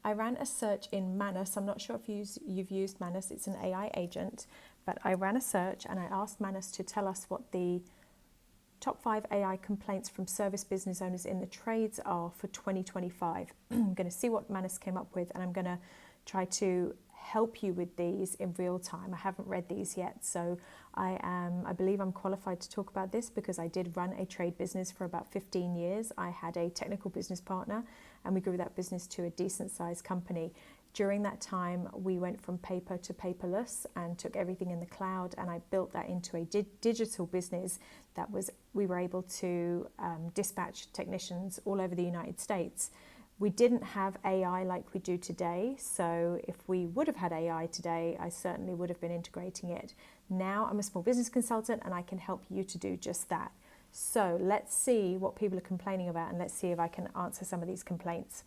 I ran a search in MANUS. I'm not sure if you've used MANUS. It's an AI agent, but I ran a search and I asked MANUS to tell us what the top 5 AI complaints from service business owners in the trades are for 2025. I'm going to see what MANUS came up with, and I'm going to try to help you with these in real time. I haven't read these yet, so I believe I'm qualified to talk about this because I did run a trade business for about 15 years. I had a technical business partner and we grew that business to a decent sized company. During that time, we went from paper to paperless and took everything in the cloud, and I built that into a digital business we were able to dispatch technicians all over the United States. We didn't have AI like we do today, so if we would have had AI today, I certainly would have been integrating it. Now I'm a small business consultant and I can help you to do just that. So let's see what people are complaining about, and let's see if I can answer some of these complaints.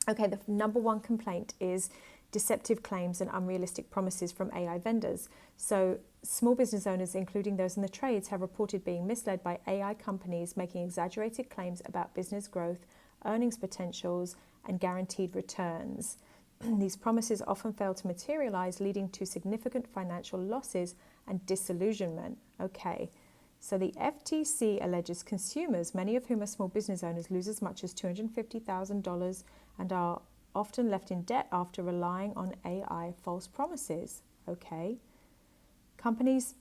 Okay, the number one complaint is deceptive claims and unrealistic promises from AI vendors. So small business owners, including those in the trades, have reported being misled by AI companies making exaggerated claims about business growth, earnings potentials, and guaranteed returns. These promises often fail to materialize, leading to significant financial losses and disillusionment. Okay, so the FTC alleges consumers, many of whom are small business owners, lose as much as $250,000 and are often left in debt after relying on AI false promises. Okay, companies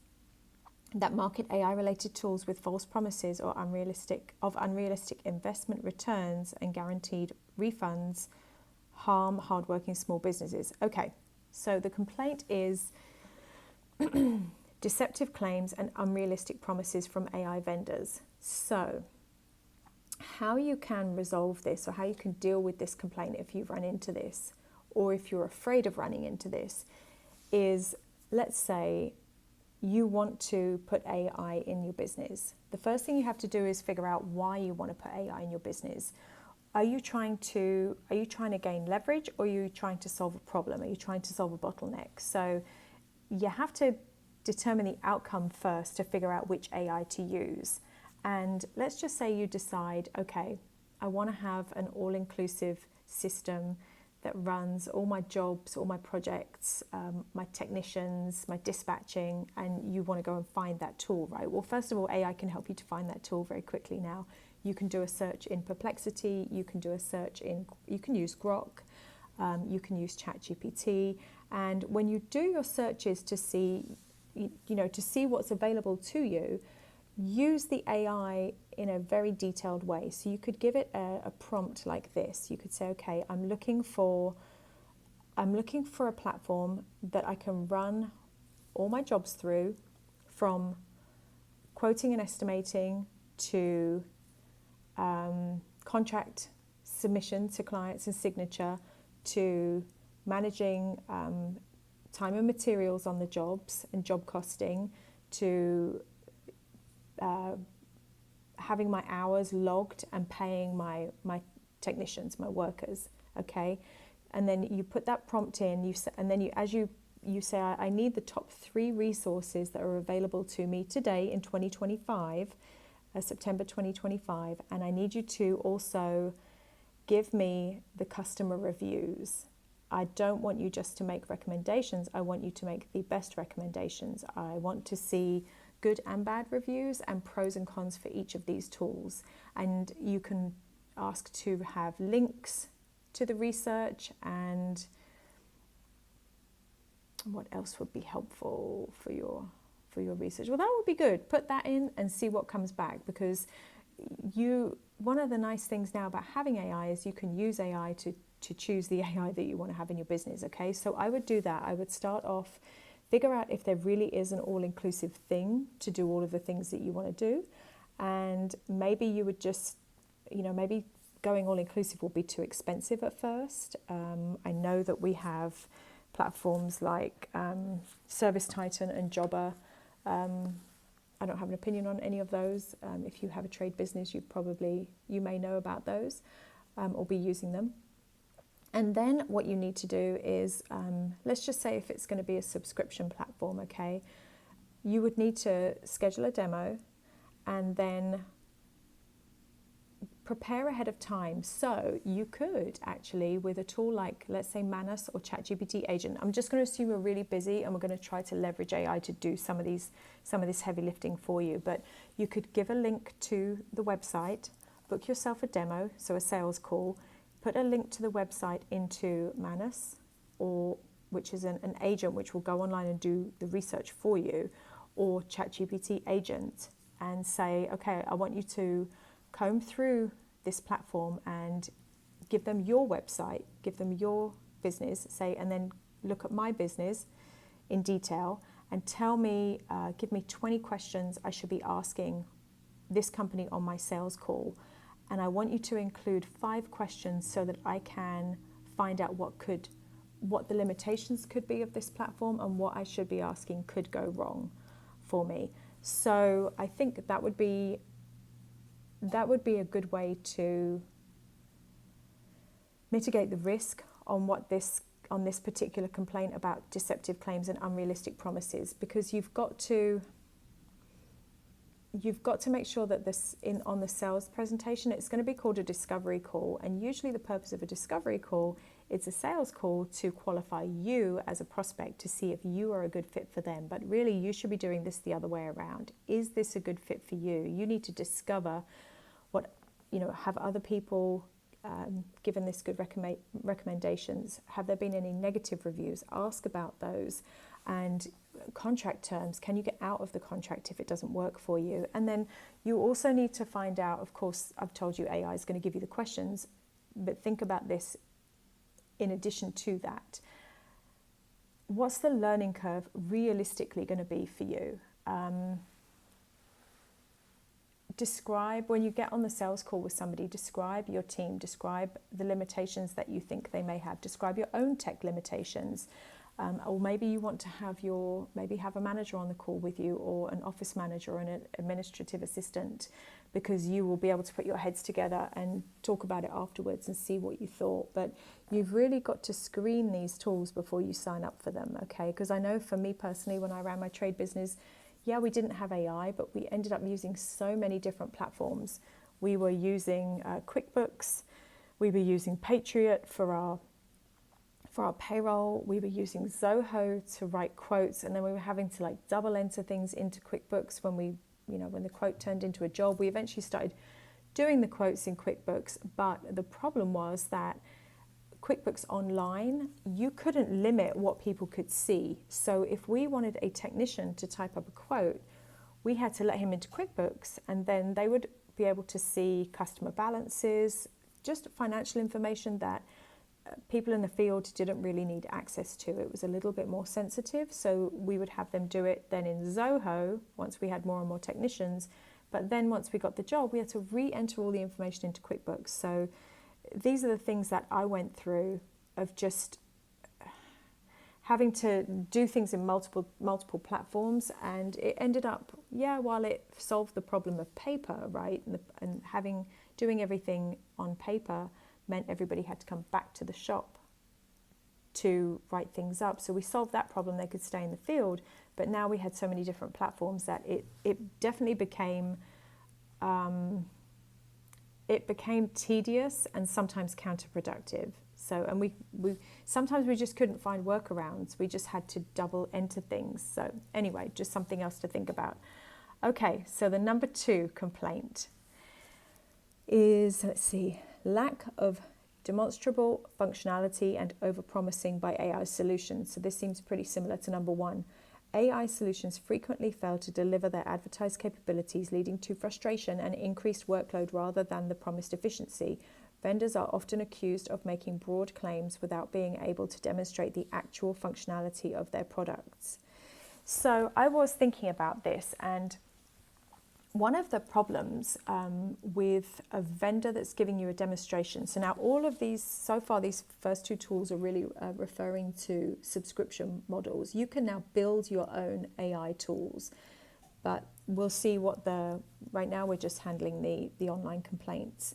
that market AI-related tools with false promises or unrealistic investment returns and guaranteed refunds harm hardworking small businesses. Okay, so the complaint is deceptive claims and unrealistic promises from AI vendors. So how you can resolve this, or how you can deal with this complaint if you've run into this, or if you're afraid of running into this, is, let's say you want to put AI in your business. The first thing you have to do is figure out why you want to put AI in your business. Are you trying to gain leverage, or are you trying to solve a problem? Are you trying to solve a bottleneck? So you have to determine the outcome first to figure out which AI to use. And let's just say you decide, okay, I want to have an all-inclusive system that runs all my jobs, all my projects, my technicians, my dispatching, and you want to go and find that tool, right? Well, first of all, AI can help you to find that tool very quickly now. You can do a search in Perplexity, you can use Grok, you can use ChatGPT, and when you do your searches to see what's available to you, use the AI in a very detailed way. So you could give it a prompt like this. You could say, okay, I'm looking for a platform that I can run all my jobs through, from quoting and estimating to contract submission to clients and signature, to managing time and materials on the jobs and job costing, to having my hours logged and paying my technicians, my workers. Okay, and then you put that prompt in. You say, I need the top 3 resources that are available to me today in 2025, September 2025, and I need you to also give me the customer reviews. I don't want you just to make recommendations. I want you to make the best recommendations. I want to see good and bad reviews and pros and cons for each of these tools. And you can ask to have links to the research, and what else would be helpful for your research? Well, that would be good. Put that in and see what comes back, because one of the nice things now about having AI is you can use AI to choose the AI that you want to have in your business. Okay, so I would do that. I would start off, figure out if there really is an all-inclusive thing to do all of the things that you want to do. And maybe you would just, maybe going all-inclusive will be too expensive at first. I know that we have platforms like Service Titan and Jobber. I don't have an opinion on any of those. If you have a trade business, you may know about those or be using them. And then what you need to do is, let's just say if it's going to be a subscription platform, okay, you would need to schedule a demo and then prepare ahead of time. So you could actually, with a tool like, let's say, MANUS or ChatGPT agent, I'm just going to assume you're really busy and we're going to try to leverage AI to do some of this heavy lifting for you. But you could give a link to the website, book yourself a demo, so a sales call, put a link to the website into MANUS, or which is an agent which will go online and do the research for you, or ChatGPT agent, and say, okay, I want you to comb through this platform and give them your website, give them your business, say, and then look at my business in detail and tell me, give me 20 questions I should be asking this company on my sales call. And I want you to include 5 questions so that I can find out what the limitations could be of this platform and what I should be asking could go wrong for me. So I think that would be a good way to mitigate the risk on this particular complaint about deceptive claims and unrealistic promises, because you've got to make sure that on the sales presentation, it's going to be called a discovery call, and usually the purpose of a discovery call is a sales call to qualify you as a prospect to see if you are a good fit for them. But really, you should be doing this the other way around. Is this a good fit for you? You need to discover have other people given this good recommendations? Have there been any negative reviews? Ask about those. And contract terms, can you get out of the contract if it doesn't work for you? And then you also need to find out, of course, I've told you AI is going to give you the questions, but think about this in addition to that. What's the learning curve realistically going to be for you? Describe, when you get on the sales call with somebody, describe your team, describe the limitations that you think they may have, describe your own tech limitations. Or maybe you want to have a manager on the call with you, or an office manager or an administrative assistant, because you will be able to put your heads together and talk about it afterwards and see what you thought. But you've really got to screen these tools before you sign up for them, okay? Because I know for me personally, when I ran my trade business, we didn't have AI, but we ended up using so many different platforms. We were using QuickBooks, we were using Patriot for our payroll, we were using Zoho to write quotes, and then we were having to double enter things into QuickBooks when the quote turned into a job. We eventually started doing the quotes in QuickBooks, but the problem was that QuickBooks Online, you couldn't limit what people could see. So if we wanted a technician to type up a quote, we had to let him into QuickBooks, and then they would be able to see customer balances, just financial information that people in the field didn't really need access to. It was a little bit more sensitive, so we would have them do it then in Zoho once we had more and more technicians. But then once we got the job, we had to re-enter all the information into QuickBooks. So these are the things that I went through, of just having to do things in multiple platforms, and it ended up, while it solved the problem of paper, right, and doing everything on paper meant everybody had to come back to the shop to write things up. So we solved that problem, they could stay in the field, but now we had so many different platforms that it definitely became tedious and sometimes counterproductive. So, and we sometimes we just couldn't find workarounds. We just had to double enter things. So anyway, just something else to think about. Okay, so the number 2 complaint is, lack of demonstrable functionality and overpromising by AI solutions. So this seems pretty similar to number 1. AI solutions frequently fail to deliver their advertised capabilities, leading to frustration and increased workload rather than the promised efficiency. Vendors are often accused of making broad claims without being able to demonstrate the actual functionality of their products. So I was thinking about this, and one of the problems with a vendor that's giving you a demonstration, so now all of these, so far these first 2 tools are really referring to subscription models. You can now build your own AI tools, but we'll see right now we're just handling the online complaints.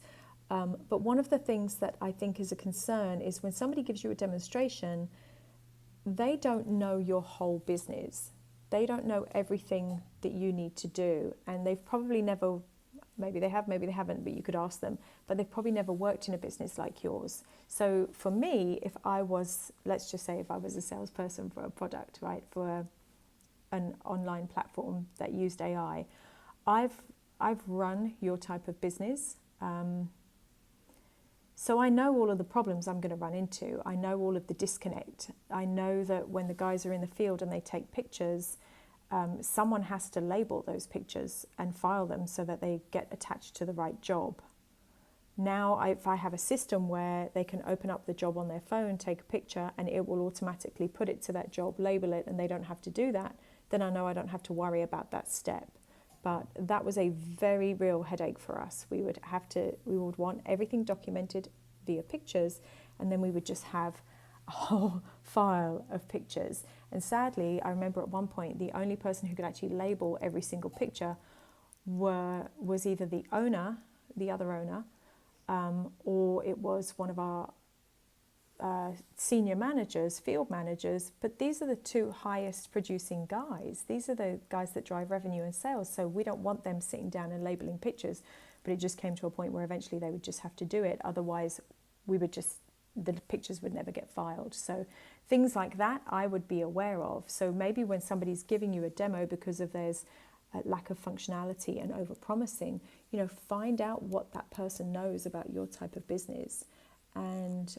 But one of the things that I think is a concern is when somebody gives you a demonstration, they don't know your whole business. They don't know everything that you need to do, and they've probably never Maybe they have, maybe they haven't, but you could ask them. But they've probably never worked in a business like yours. So for me, if I was, let's just say if I was a salesperson for a product, right, for an online platform that used AI, I've run your type of business. So I know all of the problems I'm going to run into. I know all of the disconnect. I know that when the guys are in the field and they take pictures, someone has to label those pictures and file them so that they get attached to the right job. Now, if I have a system where they can open up the job on their phone, take a picture, and it will automatically put it to that job, label it, and they don't have to do that, then I know I don't have to worry about that step. But that was a very real headache for us. We would want everything documented via pictures, and then we would just have a whole file of pictures. And sadly, I remember at one point, the only person who could actually label every single picture was either the owner, the other owner, or it was one of our senior managers, field managers. But these are the two highest producing guys. These are the guys that drive revenue and sales. So we don't want them sitting down and labeling pictures. But it just came to a point where eventually they would just have to do it. Otherwise, the pictures would never get filed. So things like that I would be aware of. So maybe when somebody's giving you a demo because of there's a lack of functionality and over-promising, find out what that person knows about your type of business and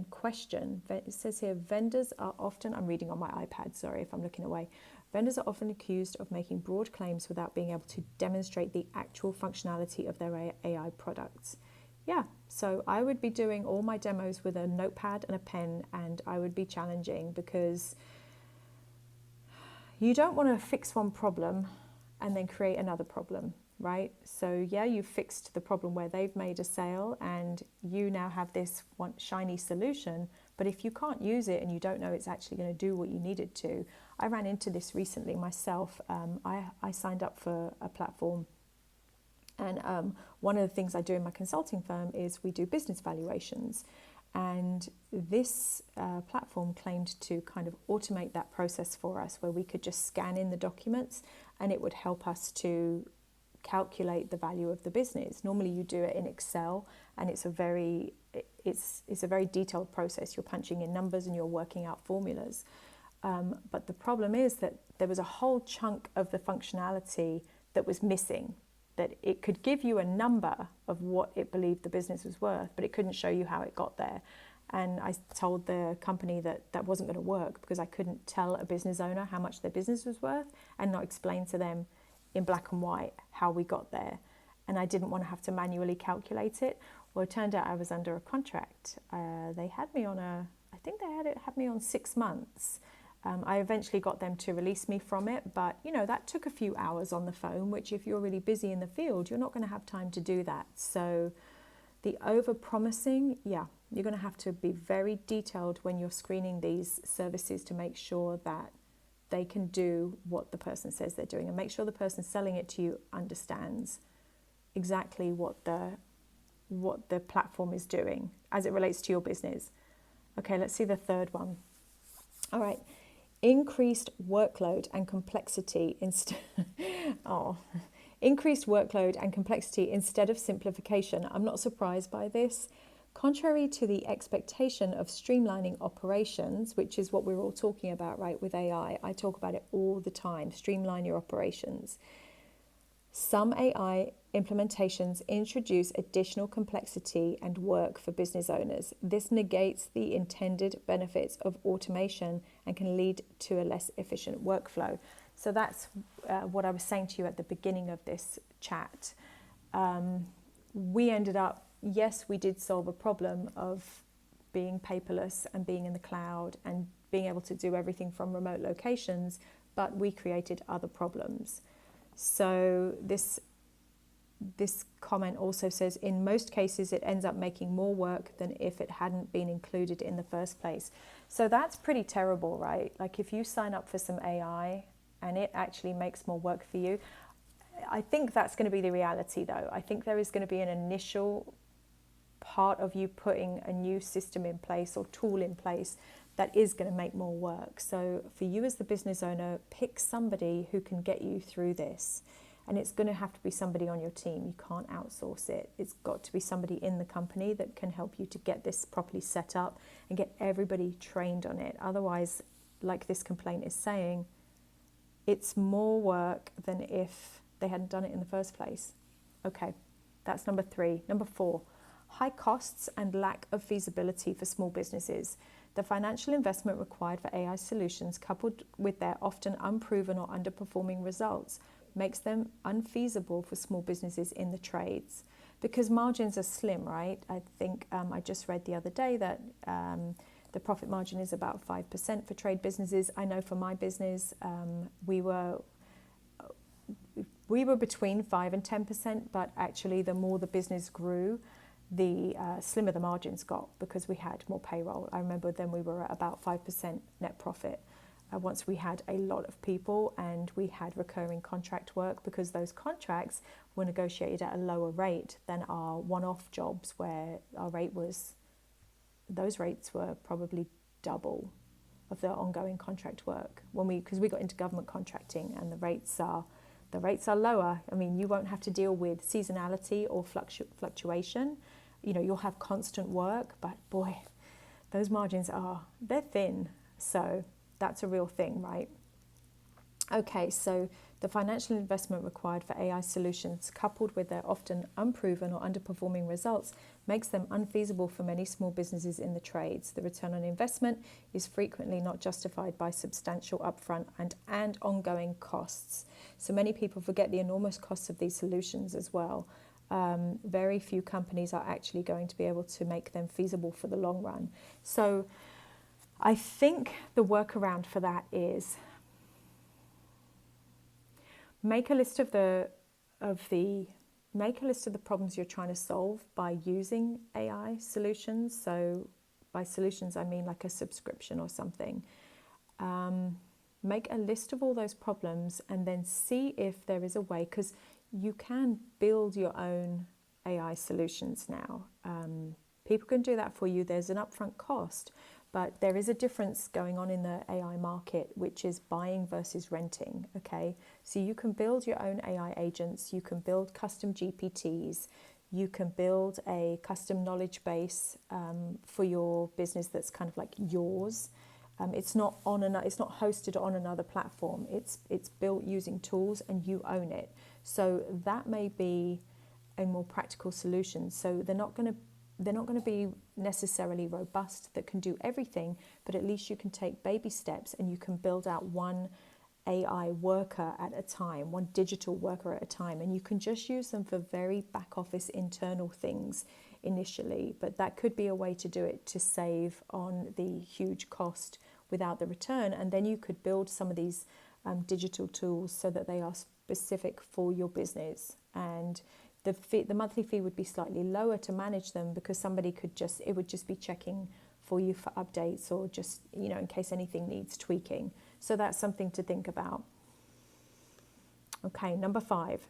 question. It says here, vendors are often, I'm reading on my iPad, sorry if I'm looking away. Vendors are often accused of making broad claims without being able to demonstrate the actual functionality of their AI products. Yeah, so I would be doing all my demos with a notepad and a pen, and I would be challenging, because you don't want to fix one problem and then create another problem, right? So yeah, you fixed the problem where they've made a sale and you now have this one shiny solution, but if you can't use it and you don't know it's actually going to do what you need it to. I ran into this recently myself. I signed up for a platform, and one of the things I do in my consulting firm is we do business valuations. And this platform claimed to kind of automate that process for us, where we could just scan in the documents and it would help us to calculate the value of the business. Normally you do it in Excel, and it's a very detailed process. You're punching in numbers and you're working out formulas. But the problem is that there was a whole chunk of the functionality that was missing. That it could give you a number of what it believed the business was worth, but it couldn't show you how it got there. And I told the company that wasn't going to work, because I couldn't tell a business owner how much their business was worth and not explain to them in black and white how we got there. And I didn't want to have to manually calculate it. Well, it turned out I was under a contract. They had me on I think they had me on 6 months. I eventually got them to release me from it, but that took a few hours on the phone, which if you're really busy in the field, you're not going to have time to do that. So the over-promising, yeah, you're going to have to be very detailed when you're screening these services to make sure that they can do what the person says they're doing, and make sure the person selling it to you understands exactly what the platform is doing as it relates to your business. Okay, let's see the third one. All right. Increased workload and complexity increased workload and complexity instead of simplification. I'm not surprised by this. Contrary to the expectation of streamlining operations, which is what we're all talking about, right, with AI, I talk about it all the time, streamline your operations. Some AI implementations introduce additional complexity and work for business owners. This negates the intended benefits of automation and can lead to a less efficient workflow. So that's what I was saying to you at the beginning of this chat. We ended up, yes, we did solve a problem of being paperless and being in the cloud and being able to do everything from remote locations, but we created other problems. So this comment also says, in most cases, it ends up making more work than if it hadn't been included in the first place. So that's pretty terrible, right? Like if you sign up for some AI and it actually makes more work for you, I think that's going to be the reality though. I think there is going to be an initial part of you putting a new system in place or tool in place that is going to make more work. So for you as the business owner, pick somebody who can get you through this. And it's going to have to be somebody on your team. You can't outsource it. It's got to be somebody in the company that can help you to get this properly set up and get everybody trained on it. Otherwise, like this complaint is saying, it's more work than if they hadn't done it in the first place. Okay, that's number 3. Number 4, high costs and lack of feasibility for small businesses. The financial investment required for AI solutions, coupled with their often unproven or underperforming results, makes them unfeasible for small businesses in the trades because margins are slim, right? I think I just read the other day that the profit margin is about 5% for trade businesses. I know for my business, we were between 5 and 10%, but actually the more the business grew, the slimmer the margins got because we had more payroll. I remember then we were at about 5% net profit once we had a lot of people and we had recurring contract work, because those contracts were negotiated at a lower rate than our one-off jobs where our those rates were probably double of the ongoing contract work because we got into government contracting, and the rates are lower. I mean, you won't have to deal with seasonality or fluctuation. You'll have constant work, but boy, those margins they're thin. So that's a real thing, right? Okay, so the financial investment required for AI solutions, coupled with their often unproven or underperforming results, makes them unfeasible for many small businesses in the trades. The return on investment is frequently not justified by substantial upfront and ongoing costs. So many people forget the enormous costs of these solutions as well. Very few companies are actually going to be able to make them feasible for the long run. So I think the workaround for that is make a list of the problems you're trying to solve by using AI solutions. So by solutions, I mean like a subscription or something. Make a list of all those problems and then see if there is a way, because you can build your own AI solutions now. People can do that for you. There's an upfront cost, but there is a difference going on in the AI market, which is buying versus renting, okay? So you can build your own AI agents, you can build custom GPTs, you can build a custom knowledge base for your business that's kind of like yours. It's not hosted on another platform. It's built using tools and you own it. So that may be a more practical solution. So they're not going to be necessarily robust that can do everything, but at least you can take baby steps and you can build out one AI worker at a time, one digital worker at a time, and you can just use them for very back office internal things initially. But that could be a way to do it, to save on the huge cost without the return. And then you could build some of these digital tools so that they are specific for your business, and the monthly fee would be slightly lower to manage them, because somebody it would just be checking for you for updates, or just, in case anything needs tweaking. So that's something to think about. Okay, number 5,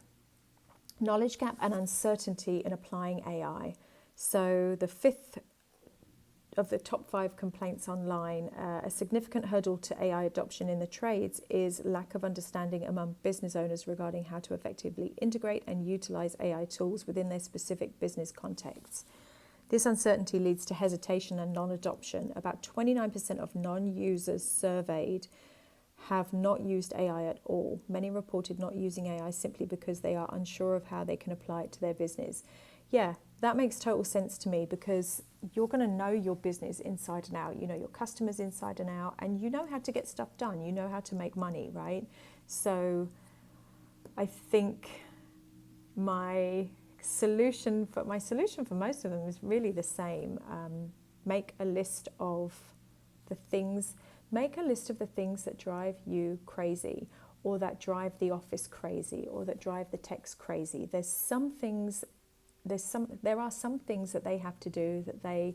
knowledge gap and uncertainty in applying AI. So the 5th of the top 5 complaints online, a significant hurdle to AI adoption in the trades is lack of understanding among business owners regarding how to effectively integrate and utilize AI tools within their specific business contexts. This uncertainty leads to hesitation and non-adoption. About 29% of non-users surveyed have not used AI at all. Many reported not using AI simply because they are unsure of how they can apply it to their business. Yeah, that makes total sense to me, because you're going to know your business inside and out. You know your customers inside and out, and you know how to get stuff done. You know how to make money, right? So I think my solution for most of them is really the same. Make a list of the things that drive you crazy, or that drive the office crazy, or that drive the techs crazy. There are some things that they have to do that they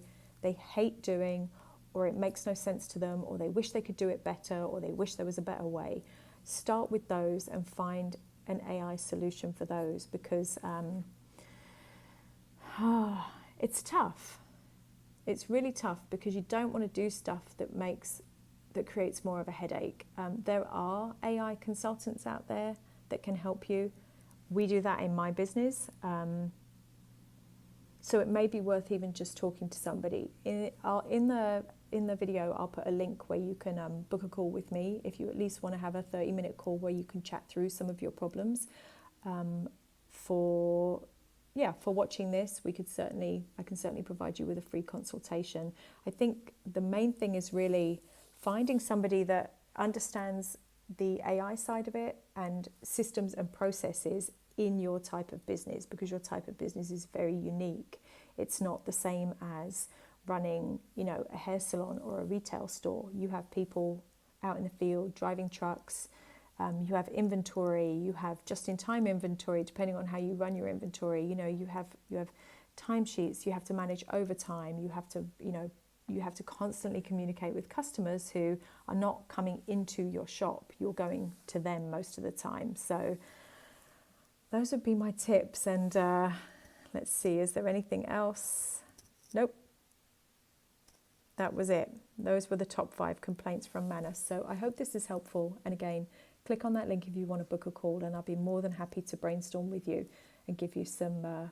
hate doing, or it makes no sense to them, or they wish they could do it better, or they wish there was a better way. Start with those and find an AI solution for those, because it's tough. It's really tough, because you don't want to do stuff that creates more of a headache. There are AI consultants out there that can help you We do that in my business. So it may be worth even just talking to somebody. In the video, I'll put a link where you can book a call with me if you at least want to have a 30-minute call where you can chat through some of your problems. For watching this, I can certainly provide you with a free consultation. I think the main thing is really finding somebody that understands the AI side of it and systems and processes in your type of business, because your type of business is very unique. It's not the same as running, a hair salon or a retail store. You have people out in the field driving trucks. You have inventory. You have just-in-time inventory, depending on how you run your inventory. You have timesheets. You have to manage overtime. You have to constantly communicate with customers who are not coming into your shop. You're going to them most of the time. So those would be my tips. And let's see, is there anything else? Nope. That was it. Those were the top 5 complaints from MANUS. So I hope this is helpful. And again, click on that link if you want to book a call, and I'll be more than happy to brainstorm with you and give you some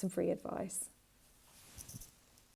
free advice.